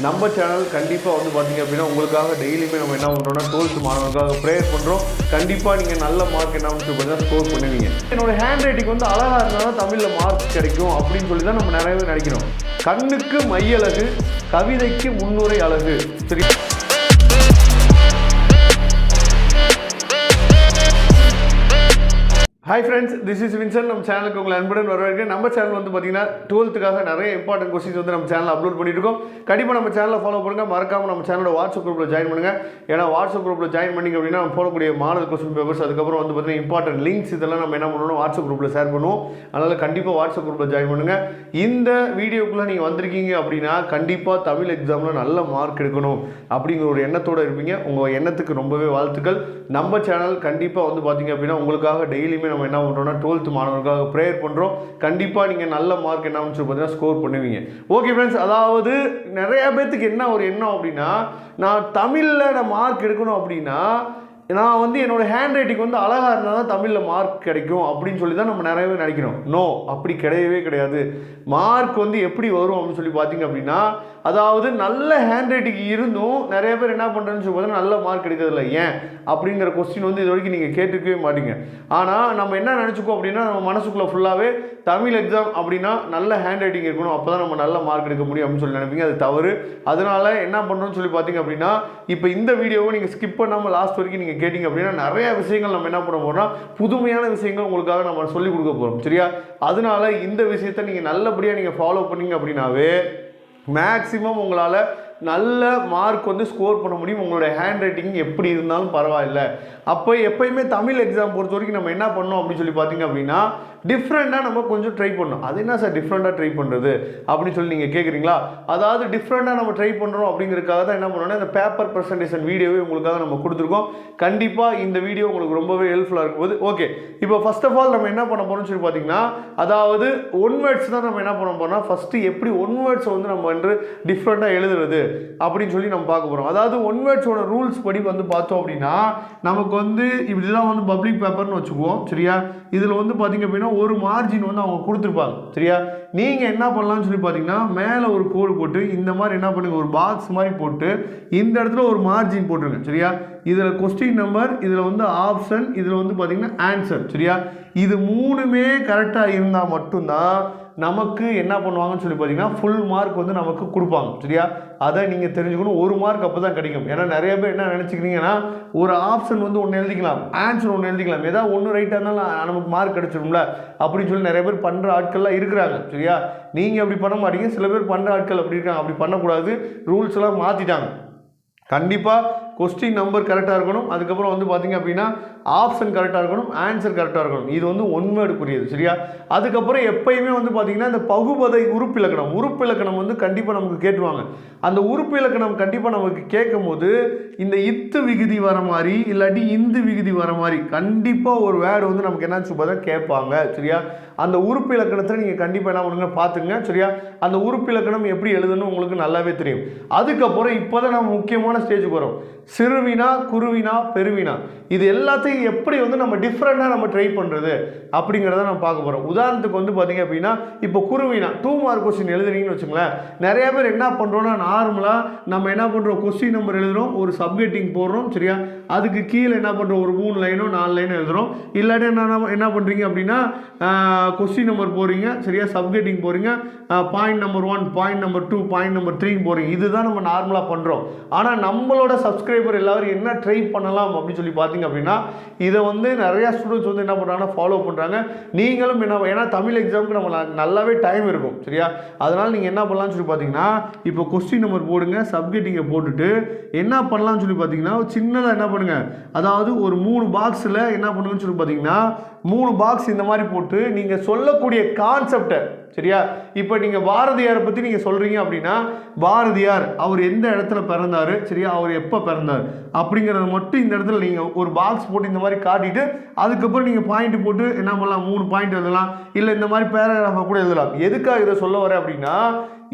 நம்ம சேனல் கண்டிப்பாக வந்து பார்த்தீங்க அப்படின்னா உங்களுக்காக டெய்லியுமே நம்ம என்ன பண்ணுறோம்னா 12th மாணவர்களுக்காக ப்ரேயர் பண்ணுறோம். கண்டிப்பாக நீங்கள் நல்ல மார்க் என்ன பார்த்தீங்கன்னா ஸ்கோர் பண்ணுவீங்க. என்னோட ஹேண்ட் ரைட்டிங் வந்து அழகாக இருந்தால் தான் தமிழில் மார்க் கிடைக்கும் அப்படின்னு சொல்லி தான் நம்ம நிறையவே நினைக்கிறோம். கண்ணுக்கு மையழகு, கவிதைக்கு முன்னுரை அழகு. சரி, hi friends, this is Vincent. நம்ம சேனலுக்கு உங்களை அன்புடன் வரவேற்கிறேன். நம்ம சேனல் வந்து பார்த்தீங்கன்னா 12th நிறைய இம்பார்ட்டன்ட் கொஸ்டின்ஸ் வந்து நம்ம சேனலில் அப்லோட் பண்ணிட்டு இருக்கோம். கண்டிப்பாக நம்ம சேனலை ஃபாலோ பண்ணுங்கள். மறக்காமல் நம்ம சேனலோட வாட்ஸ்அப் குரூப்பில் ஜாயின் பண்ணுங்கள். ஏன்னா வாட்ஸ்அப் குரூப்பில் ஜாயின் பண்ணிங்க அப்படின்னா நம்ம போடக்கூடிய மாடல் கொஸ்டின் பேப்பர்ஸ், அதுக்கப்புறம் வந்து பார்த்தீங்கன்னா இம்பார்ட்டன்ட் லிங்க்ஸ் இதெல்லாம் நம்ம என்ன பண்ணணும் வாட்ஸ்அப் குரூப்பில் ஷேர் பண்ணுவோம். அதனால் கண்டிப்பாக வாட்ஸ்அப் குரூப்பில் ஜாயின் பண்ணுங்கள். இந்த வீடியோக்குள்ளே நீங்கள் வந்திருக்கீங்க அப்படின்னா கண்டிப்பாக தமிழ் எக்ஸாமில் நல்ல மார்க் எடுக்கணும் அப்படிங்கிற ஒரு எண்ணத்தோடு இருப்பீங்க. உங்கள் எண்ணத்துக்கு ரொம்பவே வாழ்த்துக்கள். நம்ம சேனல் கண்டிப்பாக வந்து பார்த்தீங்க அப்படின்னா உங்களுக்காக டெய்லியுமே நம்ம என்ன பண்ணுறோம்னா 12th மாணவர்களுக்காக ப்ரேயர் பண்ணுறோம். கண்டிப்பாக நீங்கள் நல்ல மார்க் என்ன பார்த்தீங்கன்னா ஸ்கோர் பண்ணுவீங்க. ஓகே ஃப்ரெண்ட்ஸ், அதாவது நிறைய பேர்த்துக்கு என்ன ஒரு எண்ணம் அப்படின்னா, நான் தமிழில் நான் மார்க் எடுக்கணும் அப்படின்னா நான் வந்து என்னோடய ஹேண்ட் ரைட்டிங் வந்து அழகாக இருந்தால் தான் தமிழில் மார்க் கிடைக்கும் அப்படின்னு சொல்லி தான் நம்ம நிறையவே நினைக்கிறோம். நோ, அப்படி கிடையவே கிடையாது. மார்க் வந்து எப்படி வரும் அப்படின்னு சொல்லி பார்த்தீங்க அப்படின்னா, அதாவது நல்ல ஹேண்ட் ரைட்டிங் இருந்தும் நிறைய பேர் என்ன பண்ணுறேன்னு சொல்லி பார்த்தீங்கன்னா நல்ல மார்க் எடுக்கிறதில்ல. ஏன் அப்படிங்கிற கொஸ்டின் வந்து இது வரைக்கும் நீங்கள் கேட்டுக்கவே மாட்டீங்க. ஆனால் நம்ம என்ன நினச்சிக்கோம் அப்படின்னா, நம்ம மனசுக்குள்ளே ஃபுல்லாகவே தமிழ் எக்ஸாம் அப்படின்னா நல்ல ஹேண்ட் ரைட்டிங் இருக்கணும், அப்போ தான் நம்ம நல்ல மார்க் எடுக்க முடியும் அப்படின்னு சொல்லி நினைப்பீங்க. அது தவறு. அதனால் என்ன பண்ணுறோன்னு சொல்லி பார்த்தீங்க அப்படின்னா, இப்போ இந்த வீடியோவை நீங்கள் ஸ்கிப் பண்ணாமல் லாஸ்ட் வரைக்கும் நீங்கள் கேட்டிங்க அப்படின்னா நிறைய விஷயங்கள் நம்ம என்ன பண்ண போகிறோம்னா புதுமையான விஷயங்கள் உங்களுக்காக நம்ம சொல்லிக் கொடுக்க போகிறோம். சரியா? அதனால இந்த விஷயத்தை நீங்கள் நல்லபடியாக நீங்கள் ஃபாலோ பண்ணீங்க அப்படின்னாவே மேக்ஸிமம் உங்களால் நல்ல மார்க் வந்து ஸ்கோர் பண்ண முடியும். உங்களுடைய ஹேண்ட் ரைட்டிங் எப்படி இருந்தாலும் பரவாயில்ல. அப்போ எப்பயுமே தமிழ் எக்ஸாம் பொறுத்த வரைக்கும் நம்ம என்ன பண்ணோம் அப்படின்னு சொல்லி பார்த்தீங்க அப்படின்னா டிஃப்ரெண்ட்டாக நம்ம கொஞ்சம் ட்ரை பண்ணோம். அது என்ன சார் டிஃப்ரெண்ட்டாக ட்ரை பண்ணுறது அப்படின்னு சொல்லி நீங்கள் கேட்குறீங்களா? அதாவது டிஃப்ரெண்ட்டாக நம்ம ட்ரை பண்ணுறோம் அப்படிங்கிறதுக்காக தான் என்ன பண்ணோம்னா இந்த பேப்பர் ப்ரெசன்டேஷன் வீடியோவே உங்களுக்காக நம்ம கொடுத்துருக்கோம். கண்டிப்பாக இந்த வீடியோ உங்களுக்கு ரொம்பவே ஹெல்ப்ஃபுல்லாக இருக்கும்போது ஓகே. இப்போ ஃபர்ஸ்ட் ஆஃப் ஆல் நம்ம என்ன பண்ண போகிறோம்னு சொல்லி பார்த்தீங்கன்னா, அதாவது ஒன் வேர்ட்ஸ் தான் நம்ம என்ன பண்ண போகிறோம்னா ஃபஸ்ட்டு எப்படி ஒன் வேர்ட்ஸை வந்து நம்ம வந்து டிஃப்ரெண்ட்டாக எழுதுறது அப்படின்னு சொல்லி நம்ம பார்க்க போகிறோம். அதாவது ஒன் வேர்ட்ஸோட ரூல்ஸ் படி வந்து பார்த்தோம் அப்படின்னா நமக்கு வந்து இப்படிலாம் வந்து பப்ளிக் பேப்பர்னு வச்சுக்குவோம். சரியா? இதில் வந்து பார்த்தீங்க அப்படின்னா ஒரு மார்ஜின் வந்து அவங்க கொடுத்துருப்பாங்க. சரியா? நீங்கள் என்ன பண்ணலாம்னு சொல்லி பார்த்தீங்கன்னா மேலே ஒரு கோடு போட்டு இந்த மாதிரி என்ன பண்ணுங்க, ஒரு பாக்ஸ் மாதிரி போட்டு இந்த இடத்துல ஒரு மார்ஜின் போட்டுருங்க. சரியா? இதில் கொஸ்டின் நம்பர், இதில் வந்து ஆப்ஷன், இதில் வந்து பார்த்தீங்கன்னா ஆன்சர். சரியா? இது மூணுமே கரெக்டாக இருந்தால் மட்டும்தான் நமக்கு என்ன பண்ணுவாங்கன்னு சொல்லி பார்த்தீங்கன்னா ஃபுல் மார்க் வந்து நமக்கு கொடுப்பாங்க. சரியா? அதை நீங்கள் தெரிஞ்சுக்கணும். ஒரு மார்க் அப்போ தான் கிடைக்கும். ஏன்னா நிறைய பேர் என்ன நினச்சிக்கிறீங்கன்னா ஒரு ஆப்ஷன் வந்து ஒன்று எழுதிக்கலாம், ஆன்சர் ஒன்று எழுதிக்கலாம், ஏதாவது ஒன்று ரைட்டாக இருந்தாலும் நமக்கு மார்க் கிடைச்சிடும்ல அப்படின்னு சொல்லி நிறைய பேர் பண்ணுற ஆட்கள்லாம் இருக்கிறாங்க. சரியா? நீங்கள் அப்படி பண்ண மாட்டீங்க. சில பேர் பண்ணுற ஆட்கள் அப்படி இருக்காங்க. அப்படி பண்ணக்கூடாது. ரூல்ஸ் எல்லாம் மாற்றிட்டாங்க. கண்டிப்பாக கொஸ்டின் நம்பர் கரெக்டாக இருக்கணும். அதுக்கப்புறம் வந்து பார்த்தீங்க அப்படின்னா ஆப்ஷன் கரெக்டாக இருக்கணும், ஆன்சர் கரெக்டாக இருக்கணும். இது வந்து ஒன் வேர்டுக்குரியது. சரியா? அதுக்கப்புறம் எப்பயுமே வந்து பார்த்தீங்கன்னா இந்த பகுபதை உறுப்பிலக்கணம் வந்து கண்டிப்பாக நமக்கு கேட்டுருவாங்க. அந்த உறுப்பிலக்கணம் கண்டிப்பாக நமக்கு கேட்கும் போது இந்த இத்து விகுதி வர மாதிரி இல்லாட்டி இந்து விகுதி வர மாதிரி கண்டிப்பாக ஒரு வேர்டு வந்து நமக்கு என்ன பார்த்தா கேட்பாங்க. சரியா? அந்த உறுப்பிலக்கணத்தை நீங்கள் கண்டிப்பாக என்ன பண்ணுங்க பார்த்துங்க. சரியா? அந்த உறுப்பிலக்கணம் எப்படி எழுதணும் உங்களுக்கு நல்லாவே தெரியும். அதுக்கப்புறம் இப்போ தான் நம்ம முக்கியமான ஸ்டேஜுக்கு வரும். சிறுவினா, குருவினா, பெருவினா, இது எல்லாத்தையும் எப்படி வந்து நம்ம டிஃப்ரெண்டாக நம்ம ட்ரை பண்ணுறது அப்படிங்கிறத நம்ம பார்க்க போகிறோம். உதாரணத்துக்கு வந்து பார்த்தீங்க அப்படின்னா இப்போ குருவினா 2 மார்க் கொஸ்டின் எழுதுறீங்கன்னு வச்சுங்களேன். நிறைய பேர் என்ன பண்ணுறோன்னா நார்மலாக நம்ம என்ன பண்ணுறோம், கொஸ்டின் நம்பர் எழுதுகிறோம், ஒரு சப்ஹெட்டிங் போடுறோம். சரியா? அதுக்கு கீழே என்ன பண்ணுறோம், ஒரு 3 லைனோ 4 லைனோ எழுதுகிறோம். இல்லாட்டி என்ன பண்ணுறீங்க அப்படின்னா கொஸ்டின் நம்பர் போகிறீங்க. சரியா? சப்ஹெட்டிங் போகிறீங்க, point number 1, point number 2, point number 3 போகிறீங்க. இதுதான் நம்ம நார்மலாக பண்ணுறோம். ஆனால் நம்மளோட சப்ஸ்கிரைபர் எல்லாரும் என்ன ட்ரை பண்ணலாம் அப்படின்னு சொல்லி பார்த்தீங்க அப்படின்னா இதை வந்து நிறையா ஸ்டூடெண்ட்ஸ் வந்து என்ன பண்ணுறாங்கன்னா ஃபாலோ பண்ணுறாங்க. நீங்களும் என்ன, ஏன்னா தமிழ் எக்ஸாமுக்கு நம்ம நல்லாவே டைம் இருக்கும். சரியா? அதனால் நீங்கள் என்ன பண்ணலாம்னு சொல்லி பார்த்தீங்கன்னா இப்போ கொஸ்டின் நம்பர் போடுங்க, சப்ஹெட்டிங்கை போட்டுட்டு என்ன பண்ணலாம்னு சொல்லி பார்த்தீங்கன்னா சின்னதாக என்ன பண்ணுங்கள், அதாவது ஒரு 3 பாக்ஸில் என்ன பண்ணுங்கன்னு சொல்லி பார்த்தீங்கன்னா 3 பாக்ஸ் இந்த மாதிரி போட்டு நீங்கள் சொல்லக்கூடிய கான்செப்டை. சரியா? இப்போ நீங்கள் பாரதியாரை பற்றி நீங்கள் சொல்கிறீங்க அப்படின்னா பாரதியார் அவர் எந்த இடத்துல பிறந்தார், சரியா, அவர் எப்போ பிறந்தார் அப்படிங்கிறத மட்டும் இந்த இடத்துல நீங்கள் ஒரு பாக்ஸ் போட்டு இந்த மாதிரி காட்டிட்டு அதுக்கப்புறம் நீங்கள் பாயிண்ட் போட்டு என்ன பண்ணலாம், 3 பாயிண்ட் எழுதலாம், இல்லை இந்த மாதிரி பேராகிராஃபாக கூட எழுதலாம். எதுக்காக இதை சொல்ல வரேன் அப்படின்னா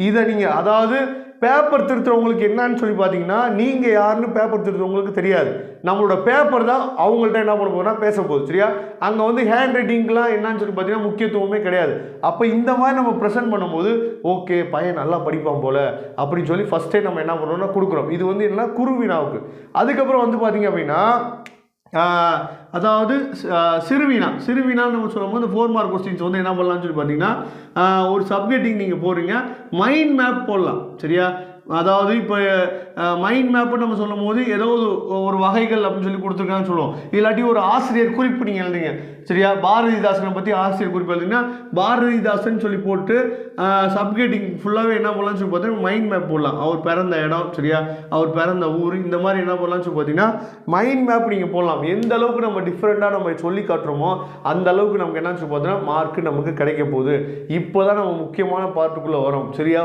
இதை நீங்கள் அதாவது பேப்பர் திருத்துறவங்களுக்கு என்னன்னு சொல்லி பார்த்தீங்கன்னா நீங்கள் யாருன்னு பேப்பர் திருத்துறவங்களுக்கு தெரியாது. நம்மளோட பேப்பர் தான் அவங்கள்ட்ட என்ன பண்ண போகிறோம்னா பேச போகுது. சரியா? அங்கே வந்து ஹேண்ட் ரைட்டிங்லாம் என்னன்னு சொல்லி பார்த்தீங்கன்னா முக்கியத்துவமே கிடையாது. அப்போ இந்த மாதிரி நம்ம ப்ரெசென்ட் பண்ணும்போது ஓகே பையன் நல்லா படிப்பான் போல் அப்படின்னு சொல்லி ஃபஸ்ட்டே நம்ம என்ன பண்ணுறோம்னா கொடுக்குறோம். இது வந்து என்னன்னா குருவினாவுக்கு. அதுக்கப்புறம் வந்து பார்த்தீங்க அப்படின்னா அதாவது சிறுவினான்னு நம்ம சொல்லும்போது 4 மார்க் கொஸ்டின்ஸ் வந்து என்ன பண்ணலாம்னு சொல்லி பார்த்தீங்கன்னா ஒரு சப்ஜெக்டிங் நீங்கள் போடுறீங்க, மைண்ட் மேப் போடலாம். சரியா? அதாவது இப்போ மைண்ட் மேப்புன்னு நம்ம சொல்லும் போது ஏதோ ஒரு வகைகள் அப்படின்னு சொல்லி கொடுத்துருக்காங்கன்னு சொல்லுவோம். இல்லாட்டி ஒரு ஆசிரியர் குறிப்பு நீங்கள் எழுதுங்க. சரியா? பாரதிதாசனை பற்றி ஆசிரியர் குறிப்பு எழுதுங்கன்னா பாரதிதாசன் சொல்லி போட்டு சப்ஜெக்டிங் ஃபுல்லாகவே என்ன பண்ணலாம்னு சொல்லி பார்த்தீங்கன்னா மைண்ட் மேப் போடலாம். அவர் பிறந்த இடம், சரியா, அவர் பிறந்த ஊர், இந்த மாதிரி என்ன பண்ணலாம்னு சொல்லி பார்த்தீங்கன்னா மைண்ட் மேப் நீங்கள் போடலாம். எந்த அளவுக்கு நம்ம டிஃப்ரெண்ட்டாக நம்ம சொல்லி காட்டுறோமோ அந்த அளவுக்கு நமக்கு என்னன்னு சொல்லி பார்த்தீங்கன்னா மார்க்கு நமக்கு கிடைக்க போகுது. இப்போ தான் நம்ம முக்கியமான பார்ட்டுக்குள்ளே வரோம். சரியா?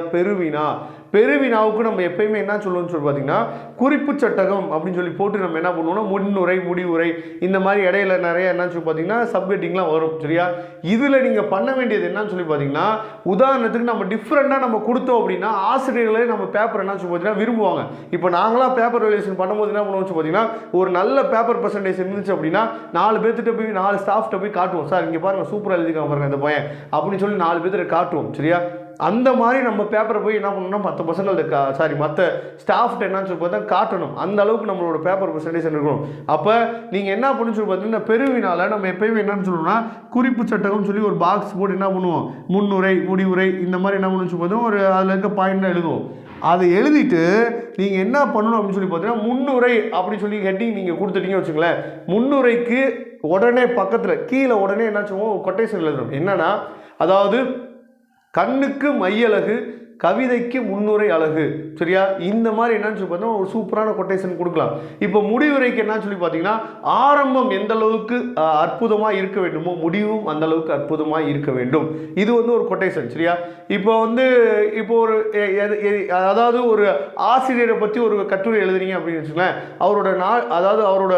பெருவினாவுக்கு நம்ம எப்பயுமே என்ன சொல்லுவோம்னு சொல்லி பார்த்தீங்கன்னா குறிப்பு சட்டகம் அப்படின்னு சொல்லி போட்டு நம்ம என்ன பண்ணுவோம்னா முன்னுரை, முடிவுரை, இந்த மாதிரி இடையில நிறைய என்னன்னு சொல்லி பார்த்தீங்கன்னா சப்ஜெக்டிங்லாம் வரும். சரியா? இதில் நீங்கள் பண்ண வேண்டியது என்னன்னு சொல்லி பார்த்தீங்கன்னா உதாரணத்துக்கு நம்ம டிஃப்ரெண்ட்டாக நம்ம கொடுத்தோம் அப்படின்னா ஆசிரியர்களே நம்ம பேப்பர் என்ன சொல்லி பார்த்தீங்கன்னா விரும்புவாங்க. இப்போ நாங்களாம் பேப்பர் வேல்யூஷன் பண்ணும்போது என்ன பண்ணுவோம் பார்த்தீங்கன்னா ஒரு நல்ல பேப்பர் பர்சன்டேஜ் இருந்துச்சு அப்படின்னா 4 பேர்த்திட்ட போய் 4 ஸ்டாஃப்ட்ட போய் காட்டுவோம். சார் இங்கே பாருங்கள் சூப்பராக எழுதிக்காம பாருங்க இந்த பையன் அப்படின்னு சொல்லி 4 பேர்த்திட்ட காட்டுவோம். சரியா? அந்த மாதிரி நம்ம பேப்பரை போய் என்ன பண்ணணும்னா மற்ற பசங்களுக்கு மற்ற ஸ்டாஃப்ட்ட என்னன்னு சொல்லி பார்த்தா காட்டணும். அந்த அளவுக்கு நம்மளோட பேப்பர் பர்சன்டேஜ் இருக்கணும். அப்போ நீங்கள் என்ன பண்ணு சொல்லி பார்த்தீங்கன்னா பெருவினால நம்ம எப்பயுமே என்னன்னு சொல்லணும்னா குறிப்பு சட்டகம் சொல்லி ஒரு பாக்ஸ் போட்டு என்ன பண்ணுவோம் முன்னுரை, முடிவுரை, இந்த மாதிரி என்ன பண்ணு சொல்லி பார்த்தோம் ஒரு அதில் இருக்க பாயிண்ட்லாம் எழுதுவோம். அதை எழுதிட்டு நீங்கள் என்ன பண்ணணும் அப்படின்னு சொல்லி பார்த்தீங்கன்னா முன்னுரை அப்படின்னு சொல்லி ஹெட்டிங் நீங்கள் கொடுத்துட்டீங்க வச்சுங்களேன். முன்னுரைக்கு உடனே பக்கத்தில் கீழே உடனே என்ன சொல்லுவோம் கொட்டேஷன் எழுதணும். என்னன்னா அதாவது கண்ணுக்கு மையழகு, கவிதைக்கு முன்னுரை அழகு. சரியா? இந்த மாதிரி என்னன்னு சொல்லி பார்த்தோம்னா ஒரு சூப்பரான கொட்டேஷன் கொடுக்கலாம். இப்போ முடிவுரைக்கு என்னன்னு சொல்லி பார்த்தீங்கன்னா ஆரம்பம் எந்த அளவுக்கு அற்புதமாக இருக்க வேண்டுமோ முடிவும் அந்த அளவுக்கு அற்புதமாக இருக்க வேண்டும். இது வந்து ஒரு கொட்டேஷன். சரியா? இப்போ வந்து இப்போ ஒரு அதாவது ஒரு ஆசிரியரை பற்றி ஒரு கட்டுரை எழுதுறீங்க அப்படின்னு வச்சுக்கோங்களேன். அவரோட அதாவது அவரோட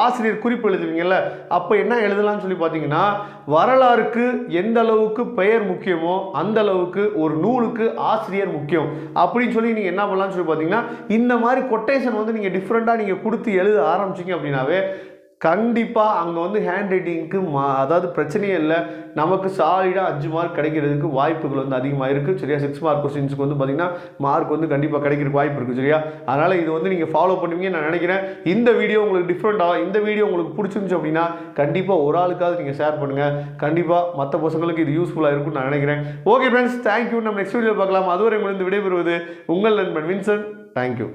ஆசிரியர் குறிப்பு எழுதுவீங்கல்ல, அப்போ என்ன எழுதலாம்னு சொல்லி பார்த்தீங்கன்னா வரலாறுக்கு எந்த அளவுக்கு பெயர் முக்கியமோ அந்த அளவுக்கு ஒரு நூலுக்கு ஆசிரியர் முக்கியம் அப்படின்னு சொல்லி நீங்கள் என்ன பண்ணலாம்னு சொல்லி பார்த்தீங்கன்னா இந்த மாதிரி கொட்டேஷன் வந்து நீங்கள் டிஃப்ரெண்ட்டாக நீங்கள் கொடுத்து எழுத ஆரம்பிச்சிங்க அப்படின்னாவே கண்டிப்பாக அங்கே வந்து ஹேண்ட் ரைட்டிங்க்கு அதாவது பிரச்சனையே இல்லை. நமக்கு சாலிடாக 5 மார்க் கிடைக்கிறதுக்கு வாய்ப்புகள் வந்து அதிகமாக இருக்குது. சரியா? 6 மார்க் கொஸ்டின்ஸுக்கு வந்து பார்த்திங்கன்னா மார்க் வந்து கண்டிப்பாக கிடைக்கிறதுக்கு வாய்ப்பு இருக்குது. சரியா? அதனால் இது வந்து நீங்கள் ஃபாலோ பண்ணுவீங்கன்னு நான் நினைக்கிறேன். இந்த வீடியோ உங்களுக்கு டிஃப்ரெண்ட்டாக இந்த வீடியோ உங்களுக்கு பிடிச்சிருந்துச்சு அப்படின்னா கண்டிப்பாக ஒரு ஆளுக்காவது நீங்கள் ஷேர் பண்ணுங்கள். கண்டிப்பாக மற்ற பசங்களுக்கு இது யூஸ்ஃபுல்லாக இருக்கும்னு நான் நினைக்கிறேன். Okay friends, thank you. நம்ம நெக்ஸ்ட் வீடியோ பார்க்கலாம். அதுவரை உங்களுக்கு விடைபெறுவது உங்கள் நண்பன் வின்சென்ட். தேங்க்யூ.